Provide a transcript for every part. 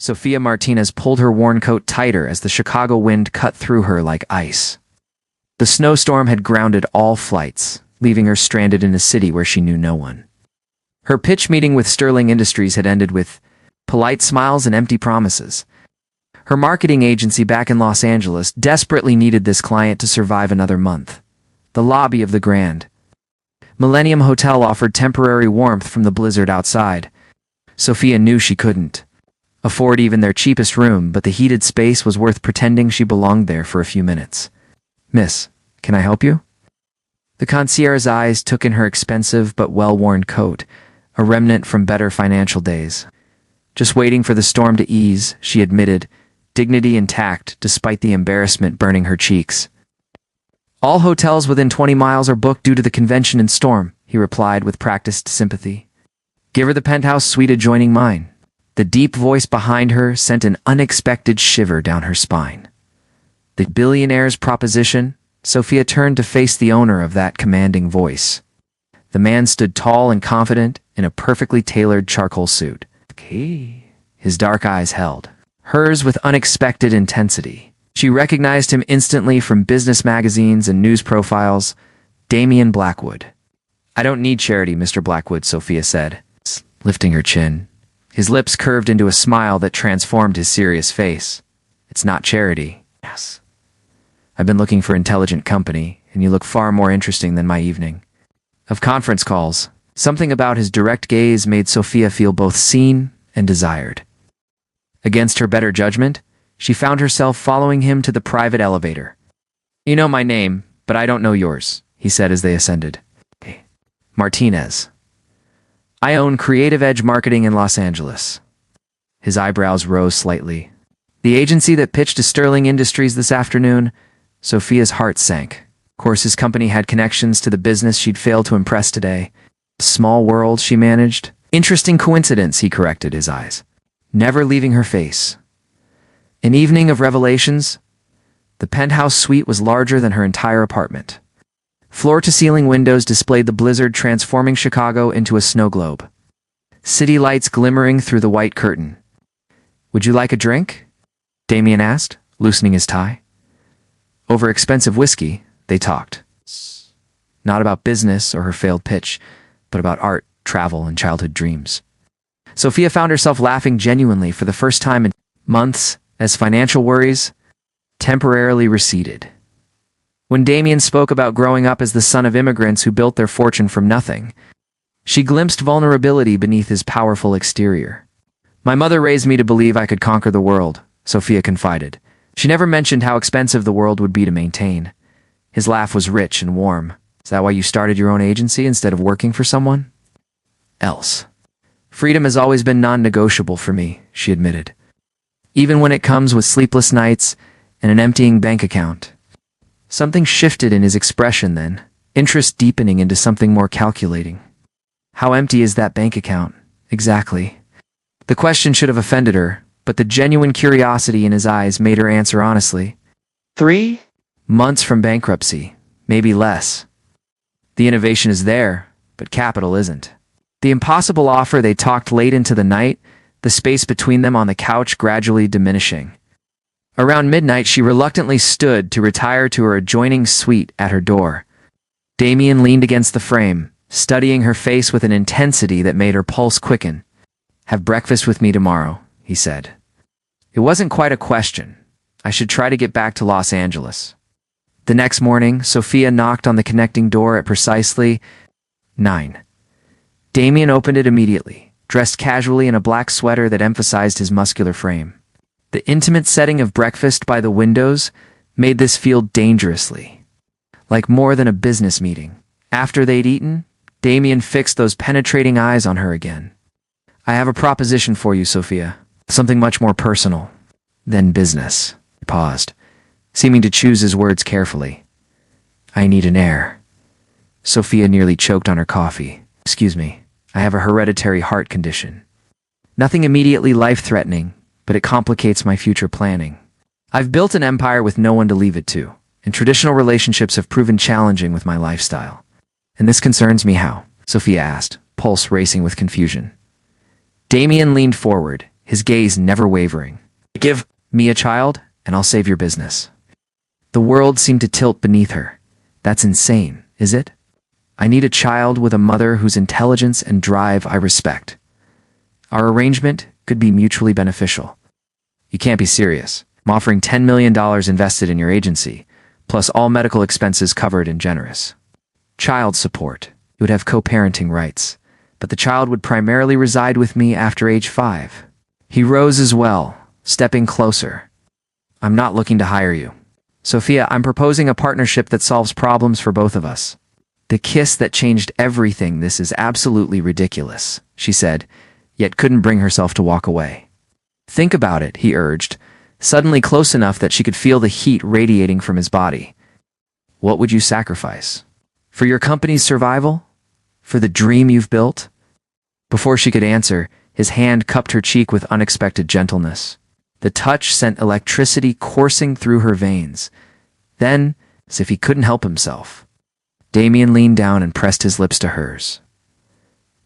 Sophia Martinez pulled her worn coat tighter as the Chicago wind cut through her like ice. The snowstorm had grounded all flights, leaving her stranded in a city where she knew no one. Her pitch meeting with Sterling Industries had ended with polite smiles and empty promises. Her marketing agency back in Los Angeles desperately needed this client to survive another month. The lobby of the Grand Millennium Hotel offered temporary warmth from the blizzard outside. Sophia knew she couldn't afford even their cheapest room, but the heated space was worth pretending she belonged there for a few minutes. "Miss, can I help you?" The concierge's eyes took in her expensive but well-worn coat, a remnant from better financial days. "Just waiting for the storm to ease," she admitted, dignity intact despite the embarrassment burning her cheeks. "All hotels within 20 miles are booked due to the convention and storm," he replied with practiced sympathy. "Give her the penthouse suite adjoining mine." The deep voice behind her sent an unexpected shiver down her spine. The billionaire's proposition? Sophia turned to face the owner of that commanding voice. The man stood tall and confident in a perfectly tailored charcoal suit. His dark eyes held hers with unexpected intensity. She recognized him instantly from business magazines and news profiles. Damian Blackwood. "I don't need charity, Mr. Blackwood," Sophia said, lifting her chin. His lips curved into a smile that transformed his serious face. "It's not charity." "Yes. I've been looking for intelligent company, and you look far more interesting than my evening of conference calls." Something about his direct gaze made Sophia feel both seen and desired. Against her better judgment, she found herself following him to the private elevator. "You know my name, but I don't know yours," he said as they ascended. "Martinez. I own Creative Edge Marketing in Los Angeles." His eyebrows rose slightly. "The agency that pitched to Sterling Industries this afternoon?" Sophia's heart sank. Of course, his company had connections to the business she'd failed to impress today. "Small world," she managed. "Interesting coincidence," he corrected, his eyes never leaving her face. An evening of revelations. The penthouse suite was larger than her entire apartment. Floor-to-ceiling windows displayed the blizzard, transforming Chicago into a snow globe. City lights glimmering through the white curtain. "Would you like a drink?" Damian asked, loosening his tie. Over expensive whiskey, they talked. Not about business or her failed pitch, but about art, travel, and childhood dreams. Sophia found herself laughing genuinely for the first time in months as financial worries temporarily receded. When Damian spoke about growing up as the son of immigrants who built their fortune from nothing, she glimpsed vulnerability beneath his powerful exterior. "My mother raised me to believe I could conquer the world," Sophia confided. She never mentioned how expensive the world would be to maintain. His laugh was rich and warm. "Is that why you started your own agency instead of working for someone else?" "Freedom has always been non-negotiable for me," she admitted. "Even when it comes with sleepless nights and an emptying bank account." Something shifted in his expression then, interest deepening into something more calculating. "How empty is that bank account, exactly?" The question should have offended her, but the genuine curiosity in his eyes made her answer honestly. 3 months from bankruptcy, maybe less. The innovation is there, but capital isn't. The impossible offer. They talked late into the night, the space between them on the couch gradually diminishing. Around midnight, she reluctantly stood to retire to her adjoining suite at her door. Damian leaned against the frame, studying her face with an intensity that made her pulse quicken. "Have breakfast with me tomorrow," he said. It wasn't quite a question. "I should try to get back to Los Angeles." The next morning, Sophia knocked on the connecting door at precisely 9. Damian opened it immediately, dressed casually in a black sweater that emphasized his muscular frame. The intimate setting of breakfast by the windows made this feel dangerously like more than a business meeting. After they'd eaten, Damian fixed those penetrating eyes on her again. "I have a proposition for you, Sophia. Something much more personal than business." He paused, seeming to choose his words carefully. "I need an heir." Sophia nearly choked on her coffee. "Excuse me, I have a hereditary heart condition. Nothing immediately life-threatening, but it complicates my future planning. I've built an empire with no one to leave it to, and traditional relationships have proven challenging with my lifestyle. And this concerns me." "How?" Sophia asked, pulse racing with confusion. Damian leaned forward, his gaze never wavering. "Give me a child, and I'll save your business." The world seemed to tilt beneath her. "That's insane, is it? I need a child with a mother whose intelligence and drive I respect. Our arrangement could be mutually beneficial." "You can't be serious. I'm offering $10 million invested in your agency, plus all medical expenses covered and generous. Child support. You would have co-parenting rights, but the child would primarily reside with me after age 5. He rose as well, stepping closer. "I'm not looking to hire you. Sophia, I'm proposing a partnership that solves problems for both of us." The kiss that changed everything. "This is absolutely ridiculous," she said, yet couldn't bring herself to walk away. "Think about it," he urged, suddenly close enough that she could feel the heat radiating from his body. "What would you sacrifice? For your company's survival? For the dream you've built?" Before she could answer, his hand cupped her cheek with unexpected gentleness. The touch sent electricity coursing through her veins. Then, as if he couldn't help himself, Damien leaned down and pressed his lips to hers.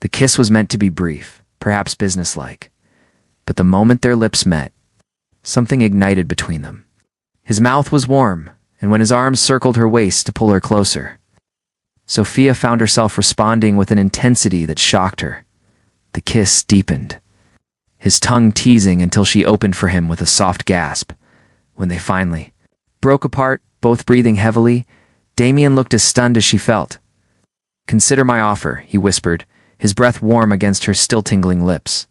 The kiss was meant to be brief, perhaps businesslike. But the moment their lips met, something ignited between them. His mouth was warm, and when his arms circled her waist to pull her closer, Sophia found herself responding with an intensity that shocked her. The kiss deepened, his tongue teasing until she opened for him with a soft gasp. When they finally broke apart, both breathing heavily, Damien looked as stunned as she felt. "Consider my offer," he whispered, his breath warm against her still tingling lips.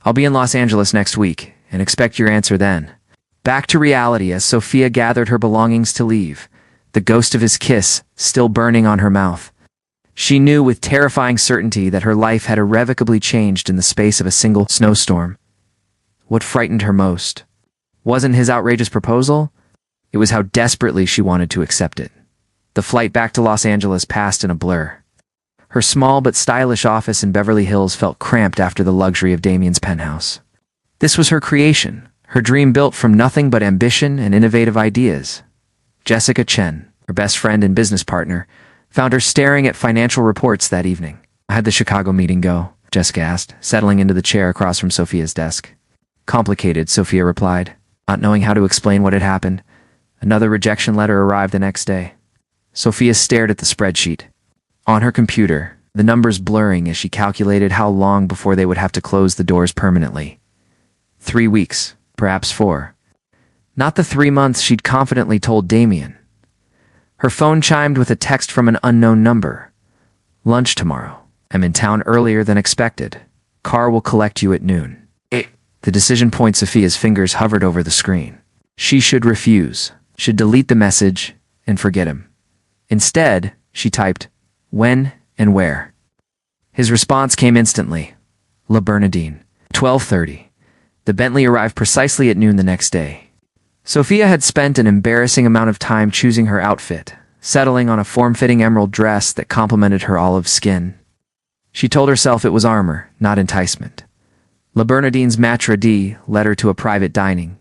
"I'll be in Los Angeles next week, and expect your answer then." Back to reality as Sophia gathered her belongings to leave, the ghost of his kiss still burning on her mouth. She knew with terrifying certainty that her life had irrevocably changed in the space of a single snowstorm. What frightened her most wasn't his outrageous proposal, it was how desperately she wanted to accept it. The flight back to Los Angeles passed in a blur. Her small but stylish office in Beverly Hills felt cramped after the luxury of Damien's penthouse. This was her creation, her dream built from nothing but ambition and innovative ideas. Jessica Chen, her best friend and business partner, found her staring at financial reports that evening. "How'd the Chicago meeting go?" Jessica asked, settling into the chair across from Sophia's desk. "Complicated," Sophia replied, not knowing how to explain what had happened. Another rejection letter arrived the next day. Sophia stared at the spreadsheet. On her computer, the numbers blurring as she calculated how long before they would have to close the doors permanently. 3 weeks, perhaps 4. Not the 3 months she'd confidently told Damien. Her phone chimed with a text from an unknown number. "Lunch tomorrow. I'm in town earlier than expected. Car will collect you at noon." The decision point. Sophia's fingers hovered over the screen. She should refuse, should delete the message, and forget him. Instead, she typed, "When and where?" His response came instantly. "La Bernardine, 12:30. The Bentley arrived precisely at noon the next day. Sophia had spent an embarrassing amount of time choosing her outfit, settling on a form-fitting emerald dress that complemented her olive skin. She told herself it was armor, not enticement. La Bernardine's maitre d' led her to a private dining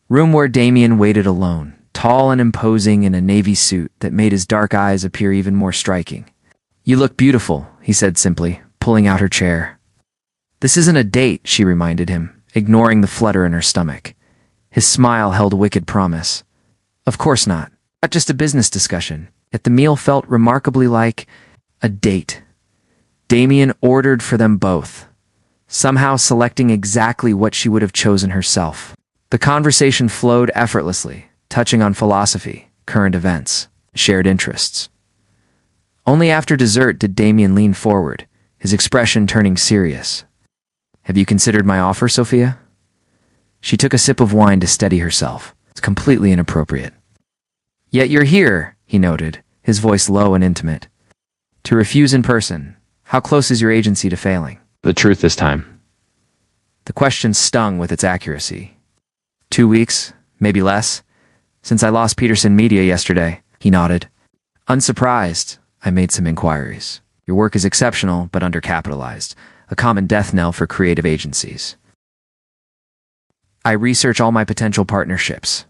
room where Damien waited alone, tall and imposing in a navy suit that made his dark eyes appear even more striking. "You look beautiful," he said simply, pulling out her chair. "This isn't a date," she reminded him, ignoring the flutter in her stomach. His smile held wicked promise. "Of course not. Not just a business discussion." Yet the meal felt remarkably like a date. Damien ordered for them both, somehow selecting exactly what she would have chosen herself. The conversation flowed effortlessly, touching on philosophy, current events, shared interests. Only after dessert did Damien lean forward, his expression turning serious. "Have you considered my offer, Sophia?" She took a sip of wine to steady herself. "It's completely inappropriate." "Yet you're here," he noted, his voice low and intimate. "To refuse in person. How close is your agency to failing?" "The truth this time." The question stung with its accuracy. 2 weeks, maybe less. Since I lost Peterson Media yesterday, he nodded. "Unsurprised, I made some inquiries. Your work is exceptional, but undercapitalized, a common death knell for creative agencies. I research all my potential partnerships."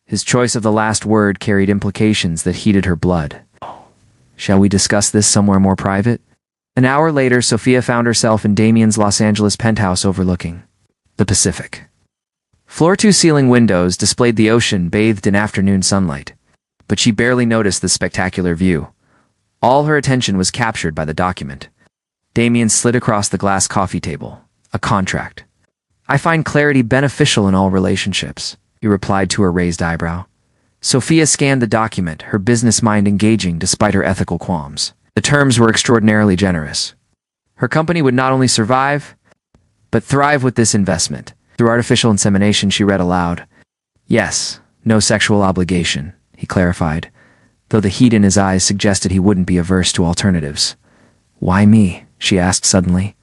His choice of the last word carried implications that heated her blood. "Shall we discuss this somewhere more private?" An hour later, Sophia found herself in Damien's Los Angeles penthouse overlooking The Pacific. Floor-to-ceiling windows displayed the ocean bathed in afternoon sunlight, but she barely noticed the spectacular view. All her attention was captured by the document. Damien slid across the glass coffee table. A contract. "I find clarity beneficial in all relationships," he replied to her raised eyebrow. Sophia scanned the document, her business mind engaging despite her ethical qualms. The terms were extraordinarily generous. Her company would not only survive, but thrive with this investment. Through artificial insemination, she read aloud. "Yes, no sexual obligation," he clarified, though the heat in his eyes suggested he wouldn't be averse to alternatives. "Why me?" she asked suddenly.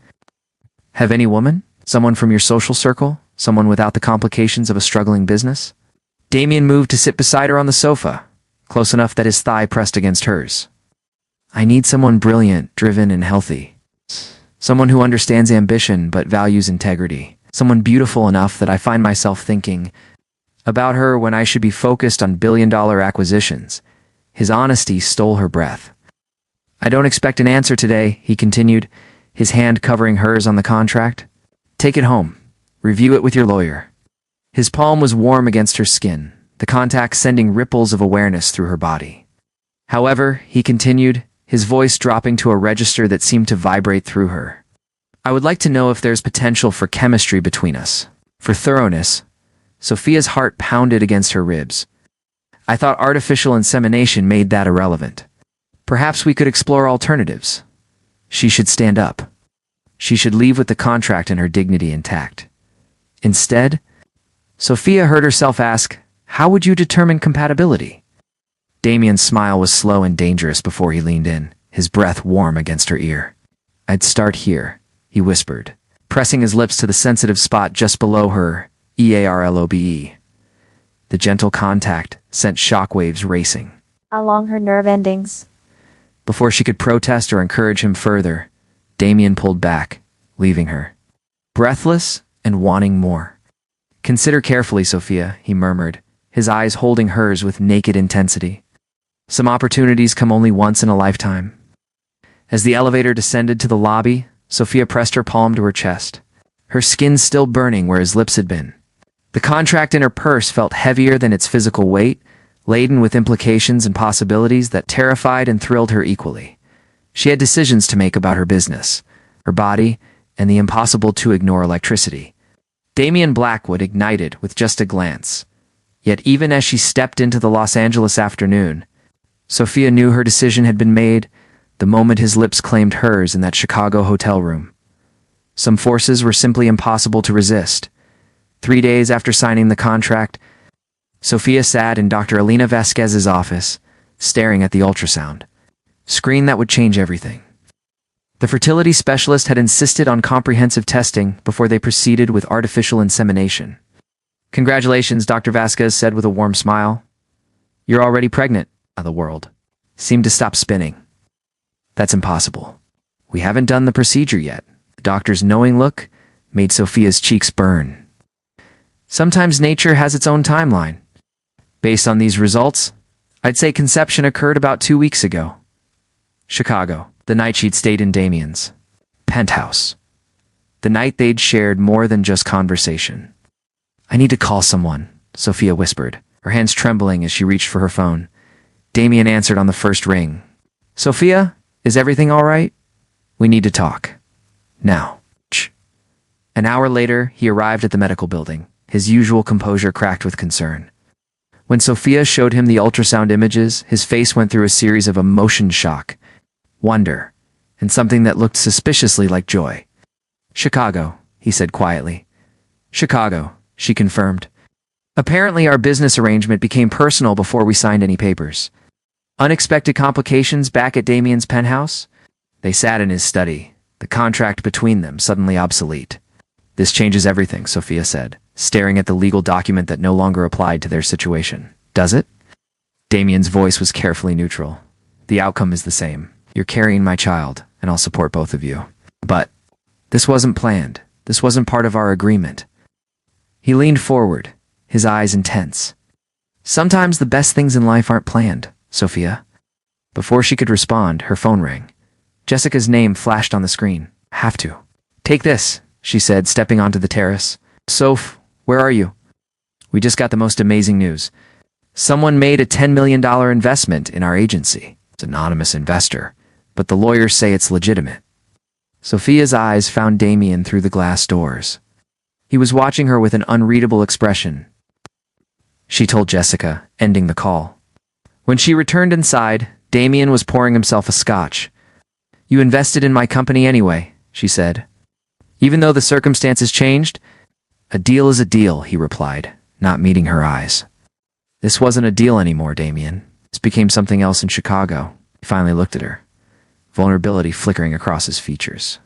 "Have any woman? Someone from your social circle? Someone without the complications of a struggling business?" Damien moved to sit beside her on the sofa, close enough that his thigh pressed against hers. "I need someone brilliant, driven, and healthy. Someone who understands ambition but values integrity. Someone beautiful enough that I find myself thinking about her when I should be focused on billion-dollar acquisitions." His honesty stole her breath. "I don't expect an answer today," he continued, his hand covering hers on the contract. "Take it home. Review it with your lawyer." His palm was warm against her skin, the contact sending ripples of awareness through her body. "However," he continued, his voice dropping to a register that seemed to vibrate through her, "I would like to know if there's potential for chemistry between us." For thoroughness, Sophia's heart pounded against her ribs. "I thought artificial insemination made that irrelevant. Perhaps we could explore alternatives." She should stand up. She should leave with the contract and her dignity intact. Instead, Sophia heard herself ask, "How would you determine compatibility?" Damien's smile was slow and dangerous before he leaned in, his breath warm against her ear. "I'd start here," he whispered, pressing his lips to the sensitive spot just below her earlobe. The gentle contact sent shockwaves racing along her nerve endings. Before she could protest or encourage him further, Damien pulled back, leaving her, breathless and wanting more. "Consider carefully, Sophia," he murmured, his eyes holding hers with naked intensity. "Some opportunities come only once in a lifetime." As the elevator descended to the lobby, Sophia pressed her palm to her chest, her skin still burning where his lips had been. The contract in her purse felt heavier than its physical weight, laden with implications and possibilities that terrified and thrilled her equally. She had decisions to make about her business, her body, and the impossible-to-ignore electricity. Damien Blackwood ignited with just a glance. Yet even as she stepped into the Los Angeles afternoon, Sophia knew her decision had been made the moment his lips claimed hers in that Chicago hotel room. Some forces were simply impossible to resist. 3 days after signing the contract, Sophia sat in Dr. Alina Vasquez's office, staring at the ultrasound screen that would change everything. The fertility specialist had insisted on comprehensive testing before they proceeded with artificial insemination. "Congratulations," Dr. Vasquez said with a warm smile. "You're already pregnant." The world seemed to stop spinning. "That's impossible. We haven't done the procedure yet." The doctor's knowing look made Sophia's cheeks burn. "Sometimes nature has its own timeline. Based on these results, I'd say conception occurred about 2 weeks ago." Chicago, the night she'd stayed in Damien's penthouse. The night they'd shared more than just conversation. "I need to call someone," Sophia whispered, her hands trembling as she reached for her phone. Damien answered on the first ring. "Sophia, is everything all right? We need to talk. Now." An hour later, he arrived at the medical building, his usual composure cracked with concern. When Sophia showed him the ultrasound images, his face went through a series of emotion shock, wonder, and something that looked suspiciously like joy. "Chicago," he said quietly. "Chicago," she confirmed. "Apparently our business arrangement became personal before we signed any papers." Unexpected complications back at Damien's penthouse? They sat in his study, the contract between them suddenly obsolete. "This changes everything," Sophia said, staring at the legal document that no longer applied to their situation. "Does it?" Damien's voice was carefully neutral. "The outcome is the same. You're carrying my child, and I'll support both of you. But this wasn't planned. This wasn't part of our agreement." He leaned forward, his eyes intense. "Sometimes the best things in life aren't planned, Sophia." Before she could respond, her phone rang. Jessica's name flashed on the screen. "Have to." "Take this," she said, stepping onto the terrace. Soph, where are you? We just got the most amazing news. Someone made a $10 million investment in our agency. It's an anonymous investor, but the lawyers say it's legitimate. Sophia's eyes found Damien through the glass doors. He was watching her with an unreadable expression. She told Jessica, ending the call. When she returned inside, Damien was pouring himself a scotch. You invested in my company anyway, she said. Even though the circumstances changed? A deal is a deal, he replied, not meeting her eyes. This wasn't a deal anymore, Damien. This became something else in Chicago. He finally looked at her, vulnerability flickering across his features.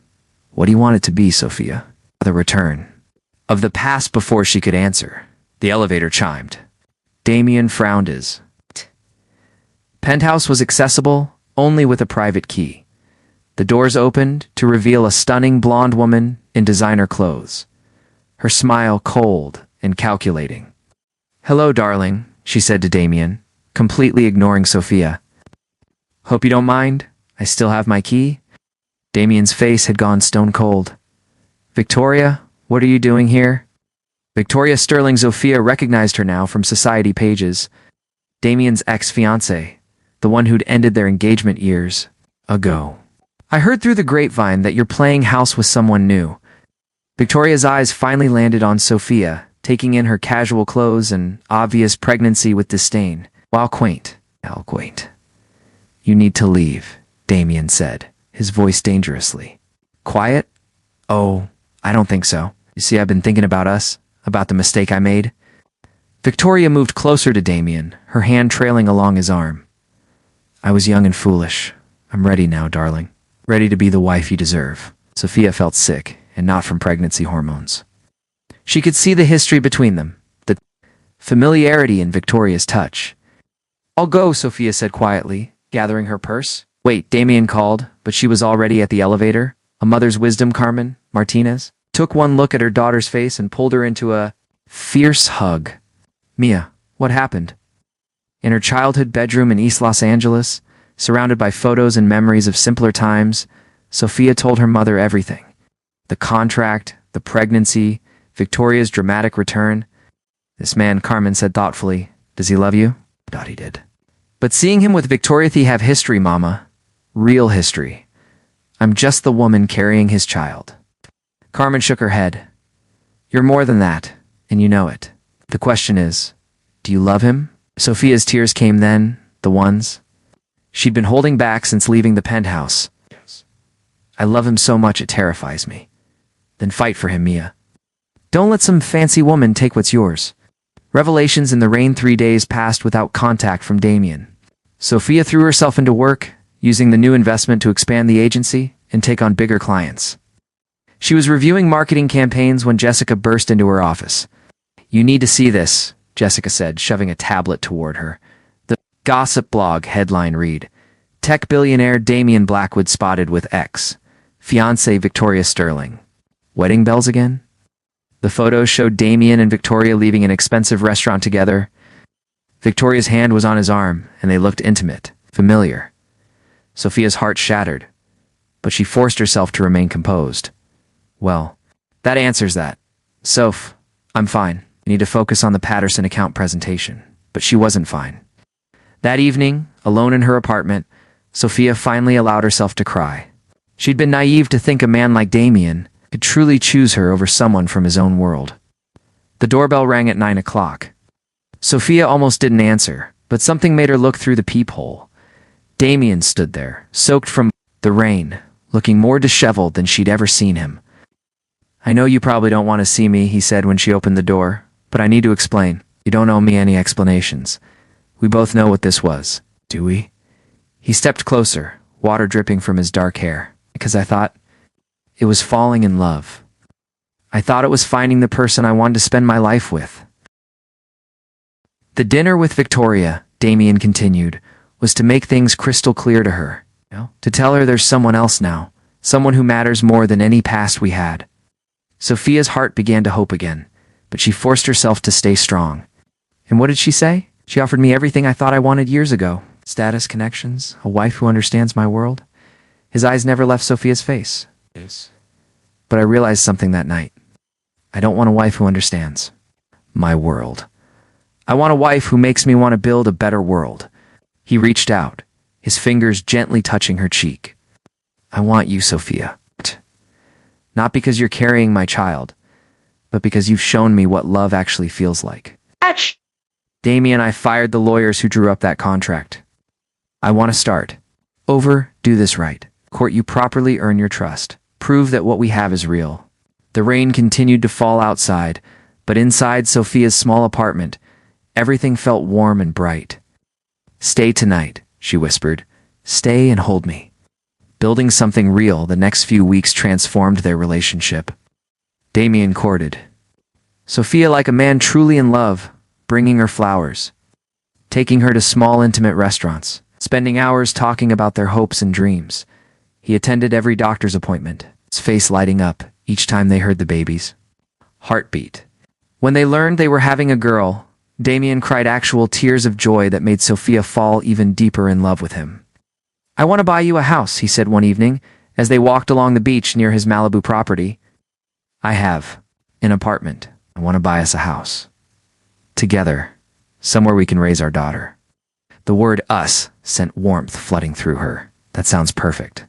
What do you want it to be, Sophia? The return of the past before she could answer. The elevator chimed. Damien frowned his penthouse was accessible only with a private key. The doors opened to reveal a stunning blonde woman in designer clothes, her smile cold and calculating. Hello, darling, she said to Damien, completely ignoring Sophia. Hope you don't mind? I still have my key? Damien's face had gone stone cold. Victoria, what are you doing here? Victoria Sterling Sophia recognized her now from society pages. Damien's ex-fiancée, the one who'd ended their engagement years ago. I heard through the grapevine that you're playing house with someone new. Victoria's eyes finally landed on Sophia, taking in her casual clothes and obvious pregnancy with disdain. While quaint, how quaint. You need to leave, Damien said, his voice dangerously. Quiet? Oh, I don't think so. You see, I've been thinking about us, about the mistake I made. Victoria moved closer to Damien, her hand trailing along his arm. I was young and foolish. I'm ready now, darling. Ready to be the wife you deserve. Sophia felt sick, and not from pregnancy hormones. She could see the history between them, the familiarity in Victoria's touch. I'll go, Sophia said quietly, gathering her purse. Wait, Damien called, but she was already at the elevator. A mother's wisdom, Carmen Martinez, took one look at her daughter's face and pulled her into a fierce hug. Mia, what happened? In her childhood bedroom in East Los Angeles, surrounded by photos and memories of simpler times, Sophia told her mother everything. The contract, the pregnancy, Victoria's dramatic return. This man, Carmen said thoughtfully, does he love you? Thought he did. But seeing him with Victoria, they have history, Mama. Real history. I'm just the woman carrying his child. Carmen shook her head. You're more than that, and you know it. The question is, do you love him? Sophia's tears came then, the ones she'd been holding back since leaving the penthouse. I love him so much it terrifies me. Then fight for him, Mia. Don't let some fancy woman take what's yours. Revelations in the rain. 3 days passed without contact from Damien. Sophia threw herself into work, using the new investment to expand the agency and take on bigger clients. She was reviewing marketing campaigns when Jessica burst into her office. You need to see this, Jessica said, shoving a tablet toward her. The gossip blog headline read, Tech billionaire Damien Blackwood spotted with ex-fiancée Victoria Sterling. Wedding bells again? The photos showed Damien and Victoria leaving an expensive restaurant together. Victoria's hand was on his arm, and they looked intimate, familiar. Sophia's heart shattered, but she forced herself to remain composed. Well, that answers that. Soph, I'm fine. I need to focus on the Patterson account presentation. But she wasn't fine. That evening, alone in her apartment, Sophia finally allowed herself to cry. She'd been naive to think a man like Damien could truly choose her over someone from his own world. The doorbell rang at 9 o'clock. Sophia almost didn't answer, but something made her look through the peephole. Damien stood there, soaked from the rain, looking more disheveled than she'd ever seen him. I know you probably don't want to see me, he said when she opened the door, but I need to explain. You don't owe me any explanations. We both know what this was, do we? He stepped closer, water dripping from his dark hair, because I thought it was falling in love. I thought it was finding the person I wanted to spend my life with. The dinner with Victoria, Damien continued, was to make things crystal clear to her, to tell her there's someone else now, someone who matters more than any past we had. Sophia's heart began to hope again, but she forced herself to stay strong. And what did she say? She offered me everything I thought I wanted years ago. Status, connections, a wife who understands my world. His eyes never left Sophia's face. But I realized something that night. I don't want a wife who understands my world. I want a wife who makes me want to build a better world. He reached out, his fingers gently touching her cheek. I want you, Sophia. Not because you're carrying my child, but because you've shown me what love actually feels like. Damien, I fired the lawyers who drew up that contract. I want to start over, do this right. Court you properly, earn your trust. Prove that what we have is real. The rain continued to fall outside, but inside Sophia's small apartment, everything felt warm and bright. Stay tonight, she whispered. Stay and hold me. Building something real, the next few weeks transformed their relationship. Damien courted Sophia like a man truly in love, bringing her flowers, taking her to small intimate restaurants, spending hours talking about their hopes and dreams. He attended every doctor's appointment, his face lighting up each time they heard the baby's heartbeat. When they learned they were having a girl, Damien cried actual tears of joy that made Sophia fall even deeper in love with him. I want to buy you a house, he said one evening, as they walked along the beach near his Malibu property. I have an apartment. I want to buy us a house. Together, somewhere we can raise our daughter. The word us sent warmth flooding through her. That sounds perfect.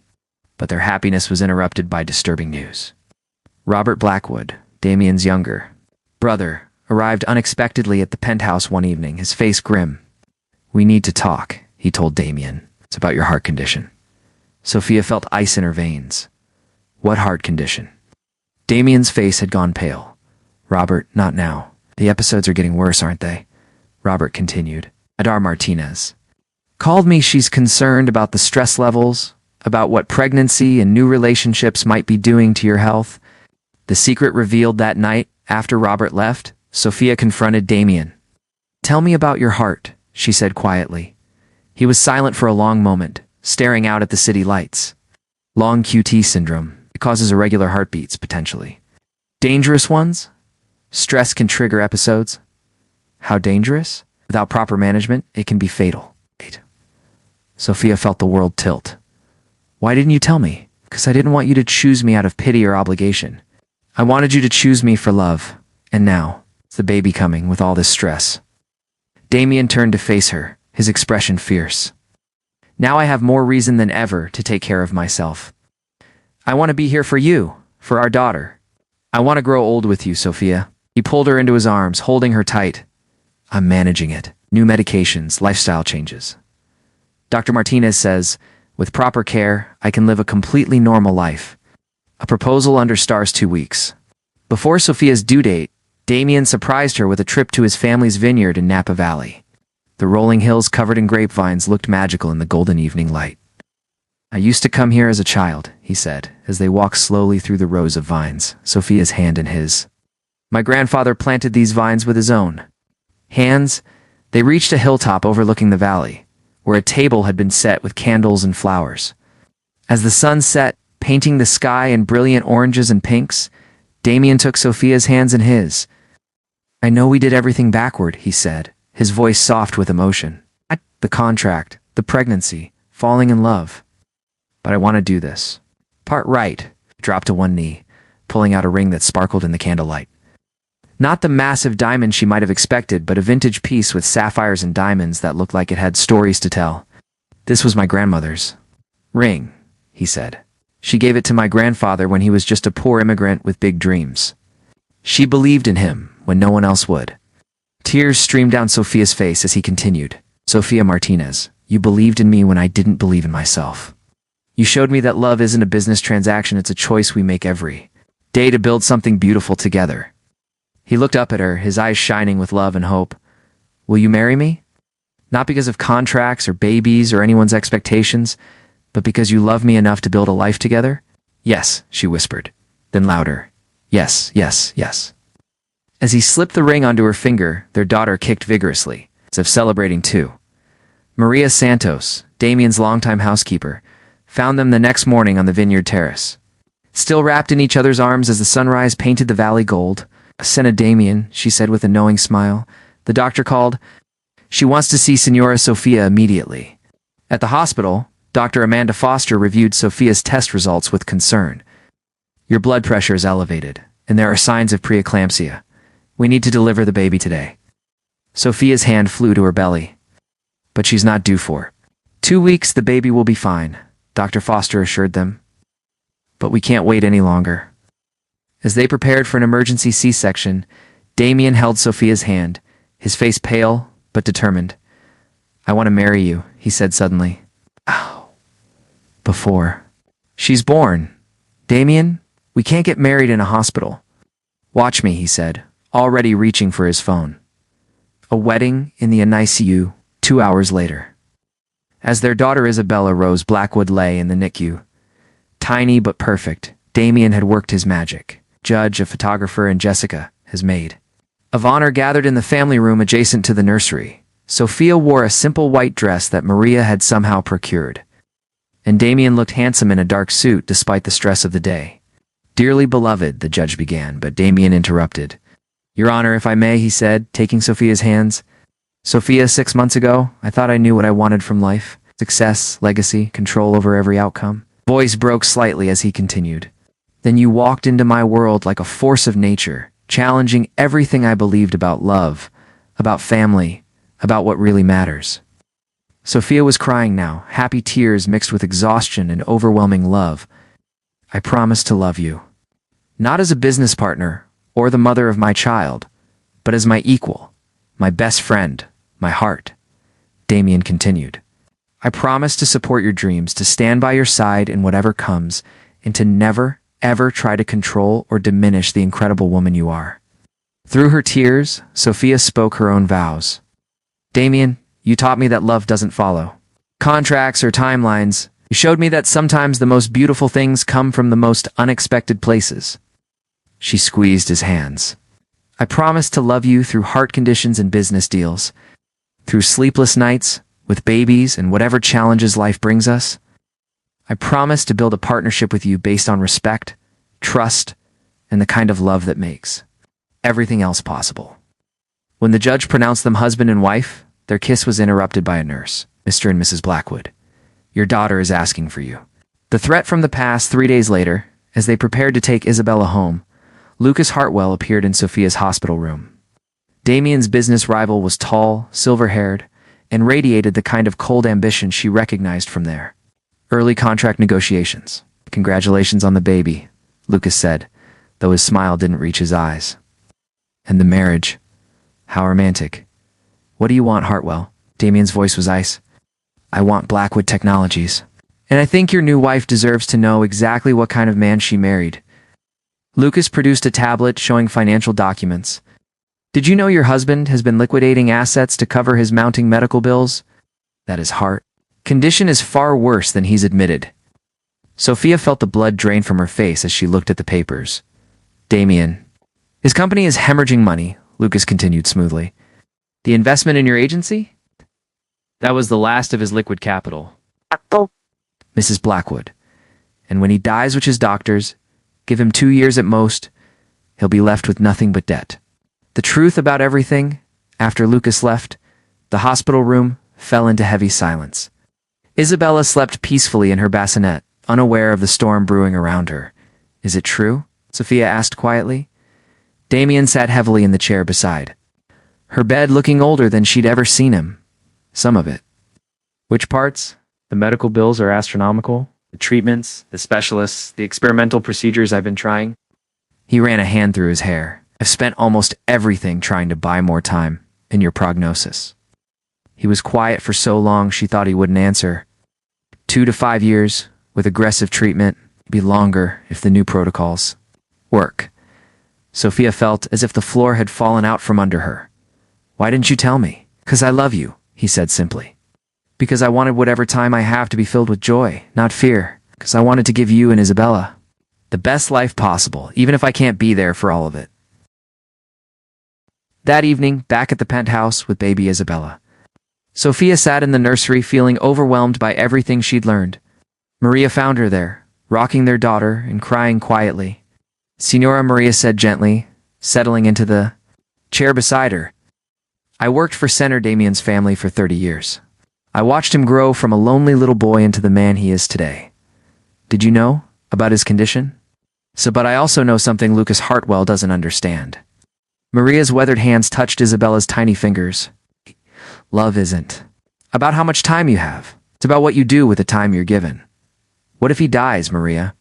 But their happiness was interrupted by disturbing news. Robert Blackwood, Damien's younger brother, arrived unexpectedly at the penthouse one evening, his face grim. We need to talk, he told Damien. It's about your heart condition. Sophia felt ice in her veins. What heart condition? Damien's face had gone pale. Robert, not now. The episodes are getting worse, aren't they? Robert continued. Adar Martinez called me. She's concerned about the stress levels, about what pregnancy and new relationships might be doing to your health. The secret revealed that night, after Robert left, Sophia confronted Damien. Tell me about your heart, she said quietly. He was silent for a long moment, staring out at the city lights. Long QT syndrome. It causes irregular heartbeats, potentially. Dangerous ones? Stress can trigger episodes. How dangerous? Without proper management, it can be fatal. Sophia felt the world tilt. Why didn't you tell me? Because I didn't want you to choose me out of pity or obligation. I wanted you to choose me for love. And now, it's the baby coming with all this stress. Damien turned to face her, his expression fierce. Now I have more reason than ever to take care of myself. I want to be here for you, for our daughter. I want to grow old with you, Sophia. He pulled her into his arms, holding her tight. I'm managing it. New medications, lifestyle changes. Dr. Martinez says, with proper care, I can live a completely normal life. A proposal under stars 2 weeks. Before Sophia's due date, Damien surprised her with a trip to his family's vineyard in Napa Valley. The rolling hills covered in grapevines looked magical in the golden evening light. I used to come here as a child, he said, as they walked slowly through the rows of vines, Sophia's hand in his. My grandfather planted these vines with his own hands. They reached a hilltop overlooking the valley, where a table had been set with candles and flowers. As the sun set, painting the sky in brilliant oranges and pinks, Damien took Sophia's hands in his. I know we did everything backward, he said, his voice soft with emotion. The contract, the pregnancy, falling in love. But I want to do this. Part right. Dropped to one knee, pulling out a ring that sparkled in the candlelight. Not the massive diamond she might have expected, but a vintage piece with sapphires and diamonds that looked like it had stories to tell. This was my grandmother's ring, he said. She gave it to my grandfather when he was just a poor immigrant with big dreams. She believed in him when no one else would. Tears streamed down Sophia's face as he continued. Sophia Martinez, you believed in me when I didn't believe in myself. You showed me that love isn't a business transaction, it's a choice we make every day to build something beautiful together. He looked up at her, his eyes shining with love and hope. Will you marry me? Not because of contracts or babies or anyone's expectations, but because you love me enough to build a life together? Yes, she whispered. Then louder. Yes, yes, yes. As he slipped the ring onto her finger, their daughter kicked vigorously, as if celebrating too. Maria Santos, Damien's longtime housekeeper, found them the next morning on the vineyard terrace. Still wrapped in each other's arms as the sunrise painted the valley gold. Senna Damien, she said with a knowing smile. The doctor called. She wants to see Senora Sophia immediately. At the hospital, Dr. Amanda Foster reviewed Sophia's test results with concern. Your blood pressure is elevated. and there are signs of preeclampsia. We need to deliver the baby today. Sophia's hand flew to her belly. But she's not due for 2 weeks, the baby will be fine, Dr. Foster assured them. But we can't wait any longer. As they prepared for an emergency C-section, Damien held Sophia's hand, his face pale but determined. I want to marry you, he said suddenly. Ow. Before she's born. Damien, we can't get married in a hospital. Watch me, he said, already reaching for his phone. A wedding in the ICU 2 hours later. As their daughter Isabella Rose Blackwood lay in the NICU, tiny but perfect, Damien had worked his magic. Judge, a photographer, and Jessica, his maid of honor, gathered in the family room adjacent to the nursery. Sophia wore a simple white dress that Maria had somehow procured, and Damien looked handsome in a dark suit despite the stress of the day. Dearly beloved, the judge began, but Damien interrupted. Your Honor, if I may, he said, taking Sophia's hands. Sophia, 6 months ago, I thought I knew what I wanted from life. Success, legacy, control over every outcome. Voice broke slightly as he continued. Then you walked into my world like a force of nature, challenging everything I believed about love, about family, about what really matters. Sophia was crying now, happy tears mixed with exhaustion and overwhelming love. I promise to love you. Not as a business partner or the mother of my child, but as my equal, my best friend, my heart. Damien continued. I promise to support your dreams, to stand by your side in whatever comes, and to never, ever try to control or diminish the incredible woman you are. Through her tears, Sophia spoke her own vows. Damien, you taught me that love doesn't follow contracts or timelines. You showed me that sometimes the most beautiful things come from the most unexpected places. She squeezed his hands. I promise to love you through heart conditions and business deals, through sleepless nights, with babies and whatever challenges life brings us. I promise to build a partnership with you based on respect, trust, and the kind of love that makes everything else possible. When the judge pronounced them husband and wife, their kiss was interrupted by a nurse. Mr. and Mrs. Blackwood, your daughter is asking for you. The threat from the past. 3 days later, as they prepared to take Isabella home, Lucas Hartwell appeared in Sophia's hospital room. Damien's business rival was tall, silver-haired, and radiated the kind of cold ambition she recognized from their early contract negotiations. Congratulations on the baby, Lucas said, though his smile didn't reach his eyes. And the marriage. How romantic. What do you want, Hartwell? Damien's voice was ice. I want Blackwood Technologies. And I think your new wife deserves to know exactly what kind of man she married. Lucas produced a tablet showing financial documents. Did you know your husband has been liquidating assets to cover his mounting medical bills? That his heart condition is far worse than he's admitted. Sophia felt the blood drain from her face as she looked at the papers. Damien. His company is hemorrhaging money, Lucas continued smoothly. The investment in your agency? That was the last of his liquid capital. Mrs. Blackwood. And when he dies, which his doctors give him 2 years at most, he'll be left with nothing but debt. The truth about everything, after Lucas left, the hospital room fell into heavy silence. Isabella slept peacefully in her bassinet, unaware of the storm brewing around her. Is it true? Sophia asked quietly. Damien sat heavily in the chair beside her bed, looking older than she'd ever seen him. Some of it. Which parts? The medical bills are astronomical. The treatments, the specialists, the experimental procedures I've been trying. He ran a hand through his hair. I've spent almost everything trying to buy more time in your prognosis. He was quiet for so long she thought he wouldn't answer. 2 to 5 years, with aggressive treatment, be longer if the new protocols work. Sophia felt as if the floor had fallen out from under her. Why didn't you tell me? 'Cause I love you, he said simply. Because I wanted whatever time I have to be filled with joy, not fear. 'Cause I wanted to give you and Isabella the best life possible, even if I can't be there for all of it. That evening, back at the penthouse with baby Isabella, Sophia sat in the nursery feeling overwhelmed by everything she'd learned. Maria found her there, rocking their daughter and crying quietly. Signora, Maria said gently, settling into the chair beside her. I worked for Senator Damien's family for 30 years. I watched him grow from a lonely little boy into the man he is today. Did you know about his condition? But I also know something Lucas Hartwell doesn't understand. Maria's weathered hands touched Isabella's tiny fingers. Love isn't about how much time you have. It's about what you do with the time you're given. What if he dies, Maria?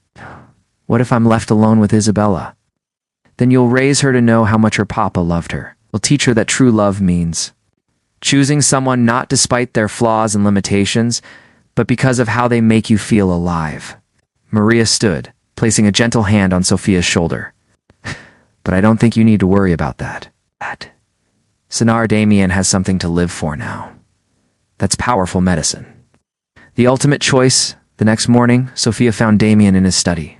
What if I'm left alone with Isabella? Then you'll raise her to know how much her papa loved her. You'll teach her that true love means choosing someone not despite their flaws and limitations, but because of how they make you feel alive. Maria stood, placing a gentle hand on Sophia's shoulder. But I don't think you need to worry about that. Sinar Damien has something to live for now. That's powerful medicine. The ultimate choice. The next morning, Sophia found Damien in his study.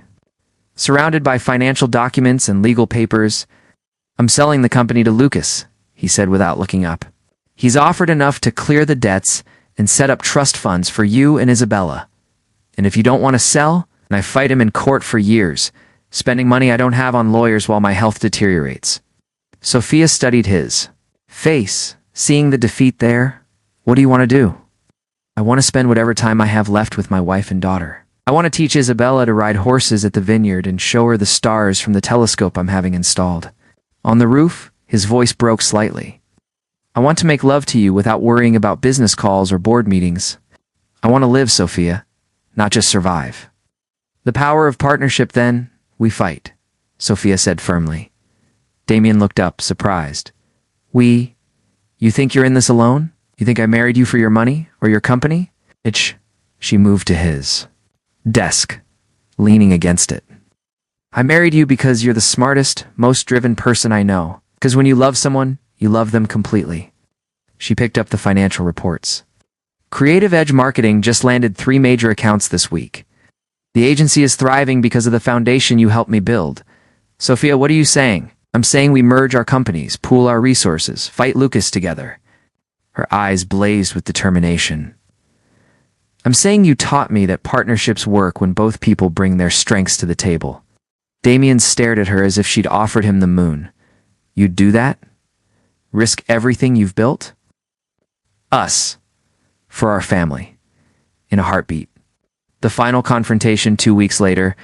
Surrounded by financial documents and legal papers, I'm selling the company to Lucas, he said without looking up. He's offered enough to clear the debts and set up trust funds for you and Isabella. And if you don't want to sell, and I fight him in court for years, spending money I don't have on lawyers while my health deteriorates. Sophia studied his face, seeing the defeat there. What do you want to do? I want to spend whatever time I have left with my wife and daughter. I want to teach Isabella to ride horses at the vineyard and show her the stars from the telescope I'm having installed. On the roof, his voice broke slightly. I want to make love to you without worrying about business calls or board meetings. I want to live, Sophia, not just survive. The power of partnership, then, we fight, Sophia said firmly. Damien looked up, surprised. We? You think you're in this alone? You think I married you for your money or your company? She moved to his desk, leaning against it. I married you because you're the smartest, most driven person I know. Because when you love someone, you love them completely. She picked up the financial reports. Creative Edge Marketing just landed 3 major accounts this week. The agency is thriving because of the foundation you helped me build. Sophia, what are you saying? I'm saying we merge our companies, pool our resources, fight Lucas together. Her eyes blazed with determination. I'm saying you taught me that partnerships work when both people bring their strengths to the table. Damien stared at her as if she'd offered him the moon. You'd do that? Risk everything you've built? Us. For our family. In a heartbeat. The final confrontation 2 weeks later,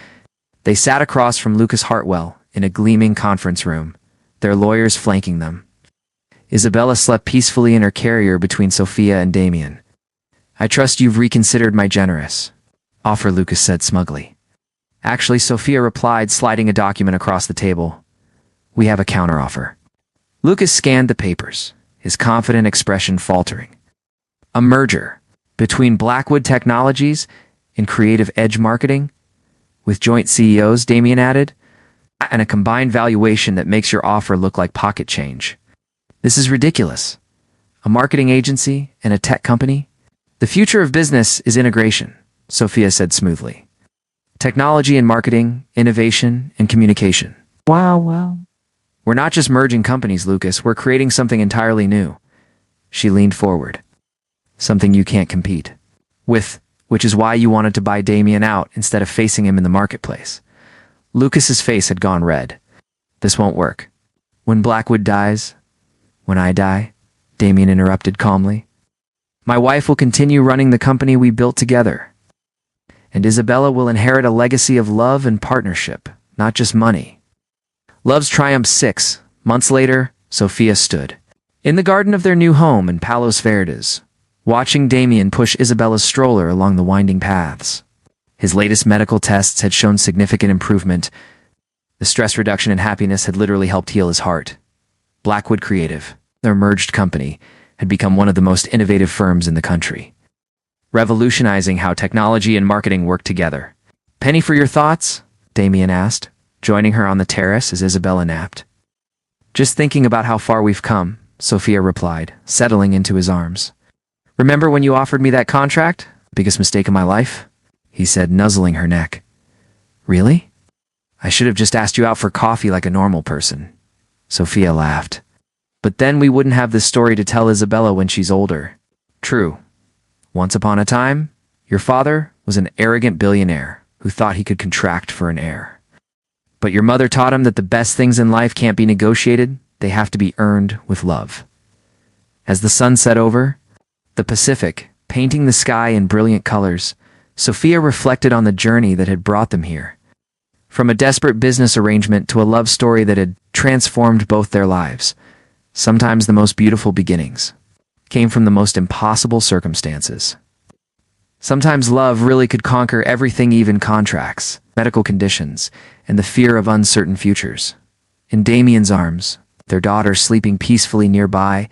they sat across from Lucas Hartwell in a gleaming conference room, their lawyers flanking them. Isabella slept peacefully in her carrier between Sophia and Damien. I trust you've reconsidered my generous offer, Lucas said smugly. Actually, Sophia replied, sliding a document across the table. We have a counteroffer. Lucas scanned the papers, his confident expression faltering. A merger between Blackwood Technologies and Creative Edge Marketing, with joint CEOs, Damien added, and a combined valuation that makes your offer look like pocket change. This is ridiculous. A marketing agency and a tech company? The future of business is integration, Sophia said smoothly. Technology and marketing, innovation and communication. Wow. We're not just merging companies, Lucas. We're creating something entirely new. She leaned forward. Something you can't compete with, which is why you wanted to buy Damien out instead of facing him in the marketplace. Lucas's face had gone red. This won't work. When Blackwood dies, when I die, Damien interrupted calmly. My wife will continue running the company we built together. And Isabella will inherit a legacy of love and partnership, not just money. Love's Triumph 6 months later, Sophia stood in the garden of their new home in Palos Verdes, watching Damien push Isabella's stroller along the winding paths. His latest medical tests had shown significant improvement. The stress reduction and happiness had literally helped heal his heart. Blackwood Creative, their merged company, had become one of the most innovative firms in the country, revolutionizing how technology and marketing work together. Penny for your thoughts? Damien asked, joining her on the terrace as Isabella napped. Just thinking about how far we've come, Sophia replied, settling into his arms. Remember when you offered me that contract? Biggest mistake of my life? He said, nuzzling her neck. Really? I should have just asked you out for coffee like a normal person. Sophia laughed. But then we wouldn't have this story to tell Isabella when she's older. True. Once upon a time, your father was an arrogant billionaire who thought he could contract for an heir. But your mother taught him that the best things in life can't be negotiated, they have to be earned with love. As the sun set over the Pacific, painting the sky in brilliant colors, Sophia reflected on the journey that had brought them here. From a desperate business arrangement to a love story that had transformed both their lives, sometimes the most beautiful beginnings came from the most impossible circumstances. Sometimes love really could conquer everything, even contracts, medical conditions, and the fear of uncertain futures. In Damien's arms, their daughter sleeping peacefully nearby,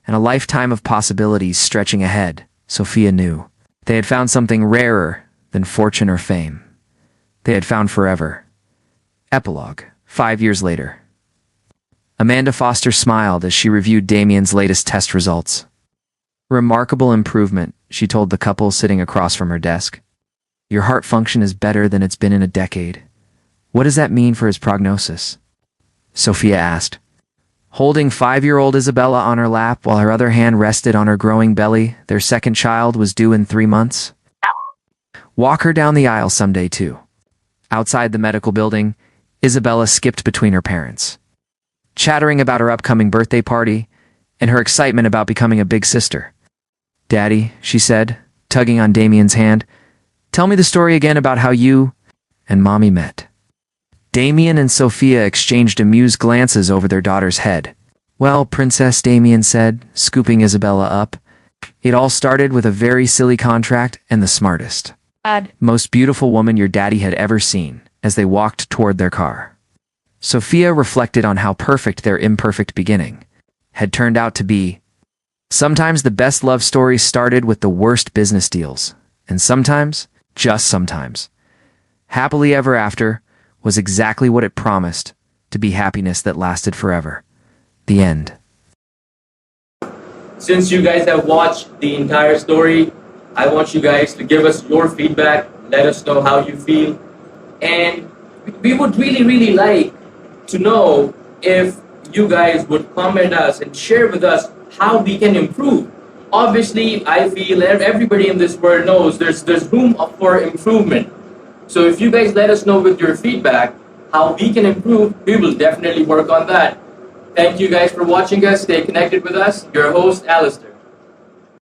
and a lifetime of possibilities stretching ahead, Sophia knew they had found something rarer than fortune or fame. They had found forever. Epilogue. 5 years later. Amanda Foster smiled as she reviewed Damien's latest test results. Remarkable improvement, she told the couple sitting across from her desk. Your heart function is better than it's been in a decade. What does that mean for his prognosis? Sophia asked, holding 5-year-old Isabella on her lap while her other hand rested on her growing belly. Their second child was due in 3 months. Walk her down the aisle someday, too. Outside the medical building, Isabella skipped between her parents, chattering about her upcoming birthday party and her excitement about becoming a big sister. Daddy, she said, tugging on Damien's hand, tell me the story again about how you and Mommy met. Damien and Sophia exchanged amused glances over their daughter's head. Well, Princess, Damien said, scooping Isabella up, it all started with a very silly contract and the smartest, most beautiful woman your daddy had ever seen as they walked toward their car. Sophia reflected on how perfect their imperfect beginning had turned out to be. Sometimes the best love stories started with the worst business deals, and sometimes, just sometimes, happily ever after was exactly what it promised to be, happiness that lasted forever. The end. Since you guys have watched the entire story, I want you guys to give us your feedback, let us know how you feel, and we would really like to know if you guys would comment us and share with us how we can improve. Obviously, I feel everybody in this world knows there's room for improvement. So if you guys let us know with your feedback how we can improve, we will definitely work on that. Thank you guys for watching us. Stay connected with us. Your host, Alistair.